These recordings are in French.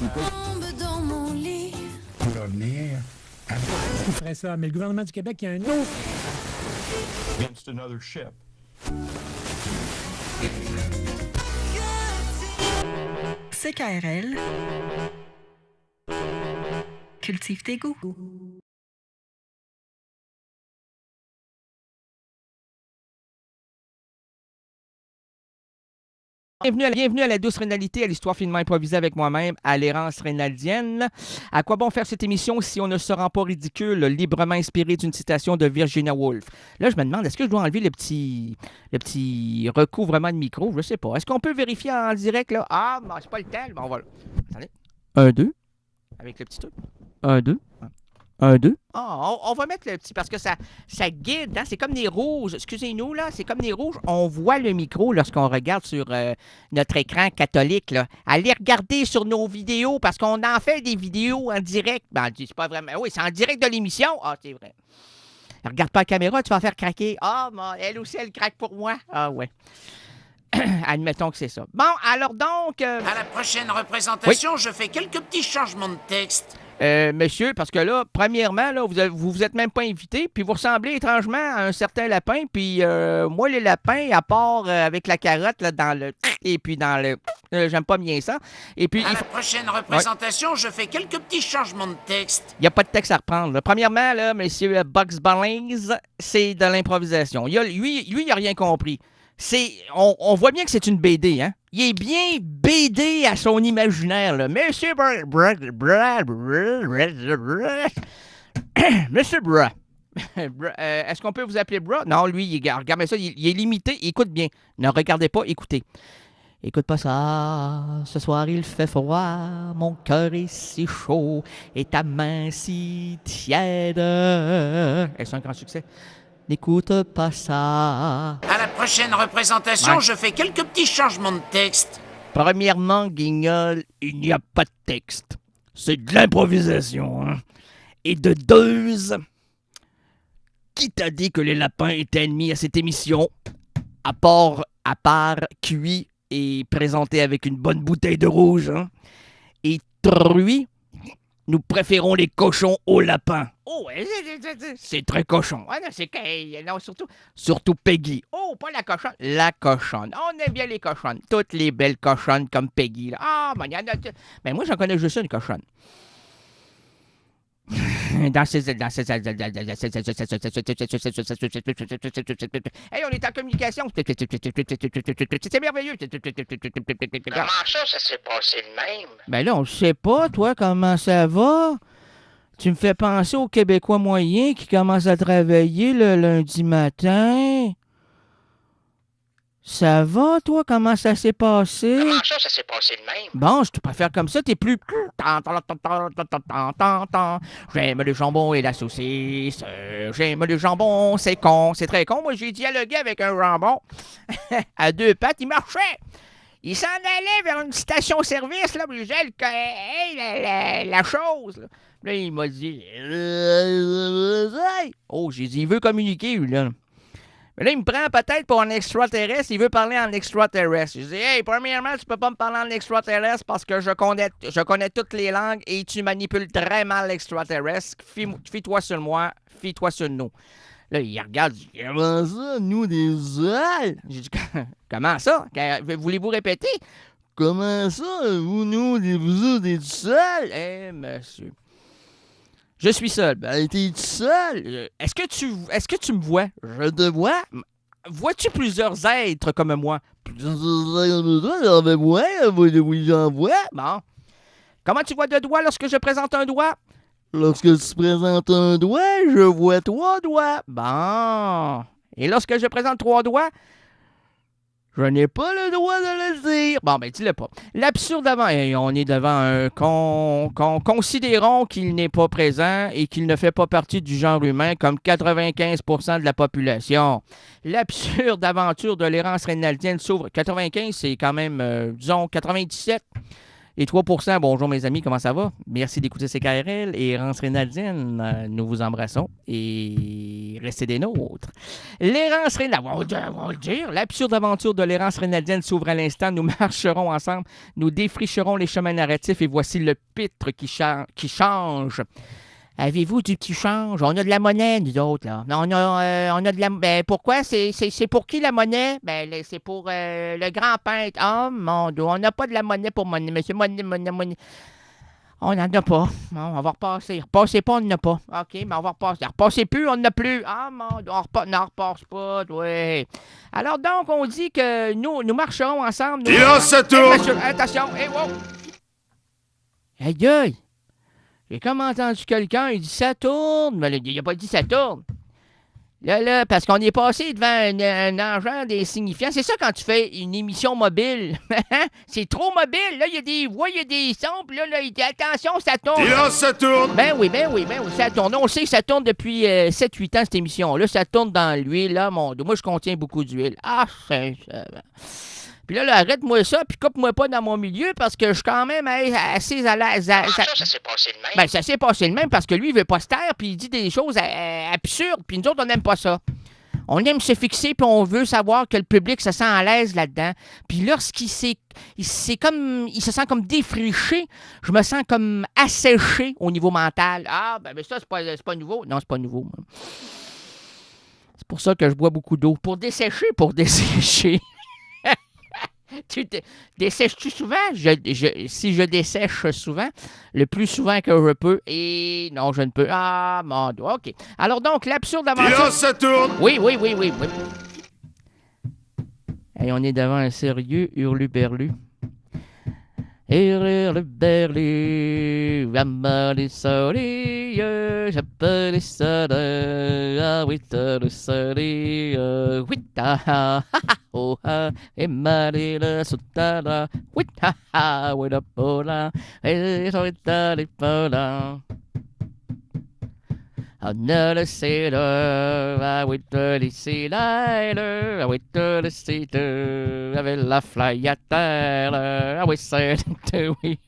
C'est pas dans mon lit. pour revenir. Qui ferait ça? Mais le gouvernement du Québec, il y a un autre. Against another ship. CKRL. Cultive tes goûts. Bienvenue à la douce rénalité, à l'histoire finement improvisée avec moi-même, à l'errance rénaldienne. À quoi bon faire cette émission si on ne se rend pas ridicule, librement inspiré d'une citation de Virginia Woolf? Là, je me demande, est-ce que je dois enlever le petit recouvrement de micro? Je sais pas. Est-ce qu'on peut vérifier en direct, là? Ah, bon, c'est pas le temps. Bon, voilà. Attendez. 1, 2. Avec le petit truc. 1, 2. 1, 2. Ah, on va mettre le petit parce que ça guide, hein? C'est comme des rouges. Excusez-nous, là, c'est comme des rouges. On voit le micro lorsqu'on regarde sur notre écran catholique, là. Allez regarder sur nos vidéos parce qu'on en fait des vidéos en direct. Ben, c'est pas vraiment. Oui, c'est en direct de l'émission. Ah, c'est vrai. Regarde pas la caméra, tu vas faire craquer. Ah, elle aussi, elle craque pour moi. Ah, ouais. Admettons que c'est ça. Bon, alors donc... À la prochaine représentation, je fais quelques petits changements de texte. Monsieur, parce que là, premièrement, là, vous êtes même pas invité, puis vous ressemblez étrangement à un certain lapin, puis moi, les lapins, à part avec la carotte, là, dans le... Et puis dans le... j'aime pas bien ça. Et puis... À la prochaine représentation, je fais quelques petits changements de texte. Il n'y a pas de texte à reprendre. Là. Premièrement, là, monsieur Bugs Bunny, c'est de l'improvisation. Lui, il n'a rien compris. On voit bien que c'est une BD, hein? Il est bien BD à son imaginaire, là. Monsieur Monsieur Bra. Est-ce qu'on peut vous appeler Bra? Non, lui, regardez ça, il est limité. Écoute bien. Ne regardez pas, écoutez. Écoute pas ça, ce soir il fait froid, mon cœur est si chaud et ta main si tiède. Est-ce un grand succès? N'écoute pas ça. À la prochaine représentation, je fais quelques petits changements de texte. Premièrement, Guignol, il n'y a pas de texte. C'est de l'improvisation. Hein? Et de deux, qui t'a dit que les lapins étaient ennemis à cette émission, à part cuit et présenté avec une bonne bouteille de rouge? Hein? Et truie, nous préférons les cochons aux lapins. Oh, c'est très cochon. Ah, non, surtout Peggy. Oh, pas la cochonne. La cochonne. On aime bien les cochonnes. Toutes les belles cochonnes comme Peggy. Là. Ah, il y en a... Mais moi, j'en connais juste une cochonne. Hey, on est en communication. C'est merveilleux. Comment ça s'est passé de même? Ben là, on ne sait pas, toi, comment ça va. Tu me fais penser aux Québécois moyens qui commencent à travailler le lundi matin. Ça va, toi? Comment ça s'est passé? Comment ça s'est passé de même? Bon, je te préfère comme ça, t'es plus... J'aime le jambon et la saucisse. J'aime le jambon, c'est con. C'est très con. Moi, j'ai dialogué avec un jambon à deux pattes. Il marchait. Il s'en allait vers une station-service, là, puis j'ai la chose, là. Là, il m'a dit... Oh, j'ai dit, il veut communiquer, lui, là. Mais là, il me prend peut-être pour un extraterrestre. Il veut parler en extraterrestre. Je dis, hey, premièrement, tu peux pas me parler en extraterrestre parce que je connais toutes les langues et tu manipules très mal l'extraterrestre. Fie-toi sur moi, fie-toi sur nous. Là, il regarde, il dit, comment ça, nous, des ailes? J'ai dit, comment ça? Voulez-vous répéter? Comment ça, vous, des seuls? Eh, monsieur. Je suis seul. Ben, t'es seul. Est-ce que tu me vois? Je te vois. Vois-tu plusieurs êtres comme moi? Plusieurs êtres comme moi? Oui, j'en vois. Bon. Comment tu vois deux doigts lorsque je présente un doigt? Lorsque tu présentes un doigt, je vois 3 doigts. Bon. Et lorsque je présente 3 doigts, je n'ai pas le droit de le dire. Bon, ben, dis-le pas. L'absurde avant, et on est devant un considérons qu'il n'est pas présent et qu'il ne fait pas partie du genre humain comme 95% de la population. L'absurde aventure de l'errance rénaldienne s'ouvre. 95, c'est quand même, disons, 97. Les 3%, bonjour mes amis, comment ça va? Merci d'écouter CKRL et Errance Rénaldienne. Nous vous embrassons et restez des nôtres. L'Errance Rénaldienne, on va le dire, l'absurde aventure de l'Errance Rénaldienne s'ouvre à l'instant. Nous marcherons ensemble, nous défricherons les chemins narratifs et voici le pitre qui change. Avez-vous du petit change? On a de la monnaie, nous autres, là. On a de la... Ben, pourquoi? C'est pour qui, la monnaie? Ben, c'est pour le grand peintre. Oh, mon Dieu, on n'a pas de la monnaie pour monnaie. Monsieur, monnaie. On n'en a pas. Bon, on va repasser. Repassez pas, on n'en a pas. OK, mais on va repasser. Repassez plus, on n'en a plus. Ah, mon Dieu, on repasse pas, oui. Alors, donc, on dit que nous marcherons ensemble. Et là, ça tourne! Attention, wow! Aïe! J'ai comme entendu quelqu'un, il dit « ça tourne », mais il n'a pas dit « ça tourne ». Là, parce qu'on est passé devant un engin d'insignifiant. C'est ça quand tu fais une émission mobile. C'est trop mobile. Là, il y a des voix, il y a des sons, puis là, il dit « attention, ça tourne ». Et là, ça tourne! Ben oui, ça tourne. On sait que ça tourne depuis 7-8 ans, cette émission-là. Ça tourne dans l'huile, là, mon Dieu. Moi, je contiens beaucoup d'huile. Ah, sincèrement. Puis là, arrête-moi ça, puis coupe-moi pas dans mon milieu, parce que je suis quand même assez à l'aise. Ça s'est passé de même. Ben, ça s'est passé le même, parce que lui, il veut pas se taire, puis il dit des choses absurdes, puis nous autres, on n'aime pas ça. On aime se fixer, puis on veut savoir que le public se sent à l'aise là-dedans. Puis lorsqu'il il se sent comme défriché, je me sens comme asséché au niveau mental. Ah, ben ça, c'est pas nouveau. Non, c'est pas nouveau. Moi. C'est pour ça que je bois beaucoup d'eau. Pour dessécher. Tu dessèches-tu souvent? Si je dessèche souvent, le plus souvent que je peux, et non, je ne peux. Ah, mon Dieu, OK. Alors donc, l'absurde aventure... Et là, ça tourne! Oui. Et on est devant un sérieux hurluberlu. Hurluberlu, amali soli, j'appelle ça de le soli, wita, oh ha, et mari la sutara, wita, wita pola, et sorita li pola. Another sailor, I with the sailor, I with the sailor, I will la fly at terre, I will say to we,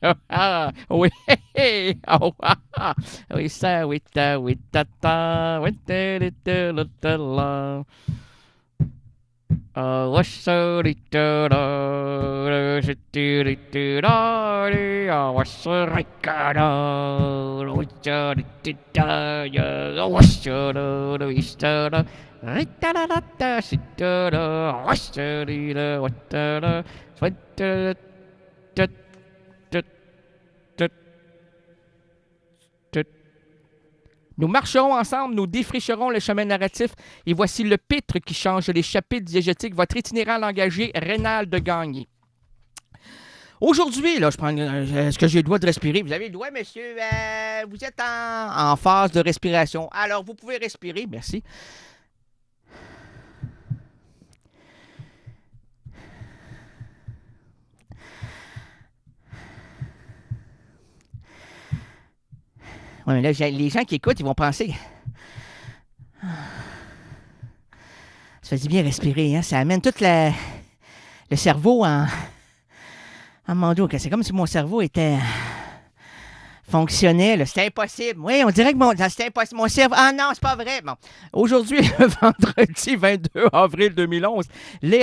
we say with the ta, with the la. What's so little, what's so Ricardo, what's so little, what's so little, Ritarata, sitara, what's so little, what Nous marcherons ensemble, nous défricherons le chemin narratif et voici le pitre qui change les chapitres diégétiques, votre itinérant langagier rénal de Gagné. Aujourd'hui, là, je prends. Est-ce que j'ai le droit de respirer? Vous avez le droit, monsieur? Vous êtes en phase de respiration. Alors, vous pouvez respirer. Merci. Oui, mais là, les gens qui écoutent, ils vont penser. Ça fait du bien respirer, hein? Ça amène tout le cerveau en mon dos. C'est comme si mon cerveau fonctionnait. Là. C'était impossible. Oui, on dirait que c'était impossible. Mon cerveau... Ah non, c'est pas vrai. Bon. Aujourd'hui, le vendredi 22 avril 2011, les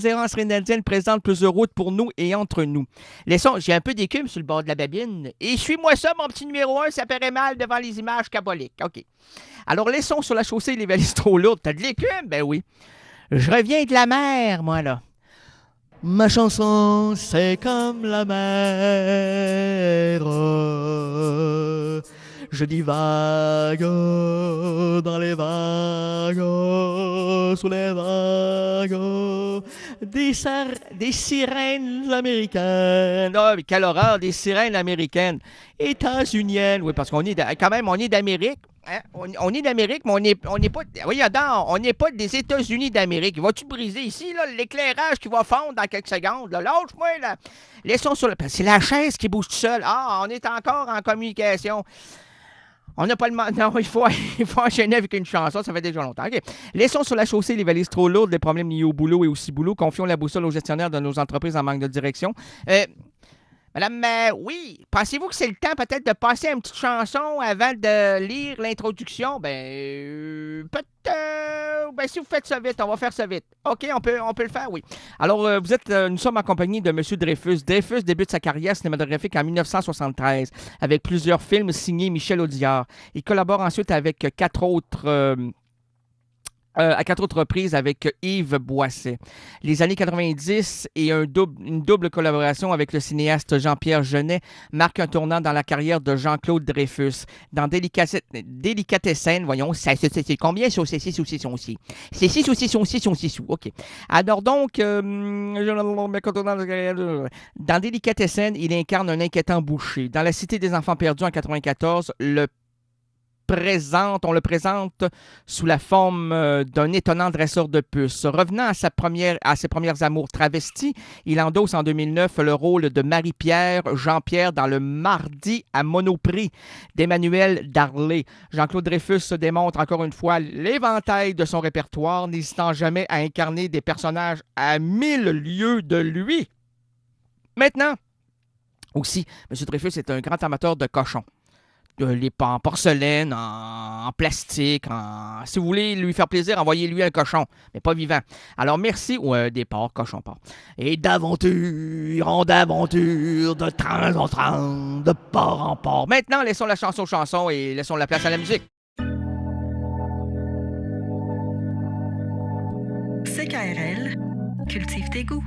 errances rénaldiennes présentent plusieurs routes pour nous et entre nous. J'ai un peu d'écume sur le bord de la babine. Et suis-moi ça, mon petit numéro 1, ça paraît mal devant les images caboliques. OK. Alors, laissons sur la chaussée les valises trop lourdes. T'as de l'écume? Ben oui. Je reviens de la mer, moi, là. Ma chanson, c'est comme la mer. Je divague dans les vagues, sous les vagues, des sirènes américaines. Ah, mais quelle horreur, des sirènes américaines. États-uniennes. Oui, parce qu'on est quand même, on est d'Amérique. Hein? On est d'Amérique, mais on n'est pas. Oui, on n'est pas des États-Unis d'Amérique. Vas-tu briser ici, là, l'éclairage qui va fondre dans quelques secondes? Là. Lâche-moi, là. Laissons sur le. C'est la chaise qui bouge tout seul. Ah, on est encore en communication. On n'a pas le... Non, il faut enchaîner avec une chanson, ça fait déjà longtemps. OK. Laissons sur la chaussée les valises trop lourdes, les problèmes liés au boulot et aussi boulot. Confions la boussole aux gestionnaires de nos entreprises en manque de direction. Madame, oui, pensez-vous que c'est le temps peut-être de passer une petite chanson avant de lire l'introduction? Peut-être. Ben, si vous faites ça vite, on va faire ça vite. OK, on peut le faire, oui. Alors, nous sommes en compagnie de M. Dreyfus. Dreyfus débute sa carrière cinématographique en 1973 avec plusieurs films signés Michel Audiard. Il collabore ensuite avec à 4 autres reprises avec Yves Boisset. Les années 90 et une double collaboration avec le cinéaste Jean-Pierre Jeunet marquent un tournant dans la carrière de Jean-Claude Dreyfus. Dans Délicatessen, voyons, c'est combien sur c'est 6 ou 6 ou 6? C'est 6 ou 6 ou 6 ou 6 ou, OK. Alors donc, dans Délicatessen, il incarne un inquiétant boucher. Dans La Cité des enfants perdus en 94, on le présente sous la forme d'un étonnant dresseur de puces. Revenant à ses premières amours travesties, il endosse en 2009 le rôle de Marie-Pierre Jean-Pierre dans le Mardi à Monoprix d'Emmanuel Darlé. Jean-Claude Dreyfus se démontre encore une fois l'éventail de son répertoire, n'hésitant jamais à incarner des personnages à 1000 lieues de lui. Maintenant, aussi, M. Dreyfus est un grand amateur de cochons. Les en porcelaine, en plastique, si vous voulez lui faire plaisir, envoyez-lui un cochon, mais pas vivant. Alors merci, ou des porcs, cochons, porcs. Et d'aventure en d'aventure, de train en train, de port en port. Maintenant, laissons la chanson et laissons la place à la musique. CKRL, cultive tes goûts.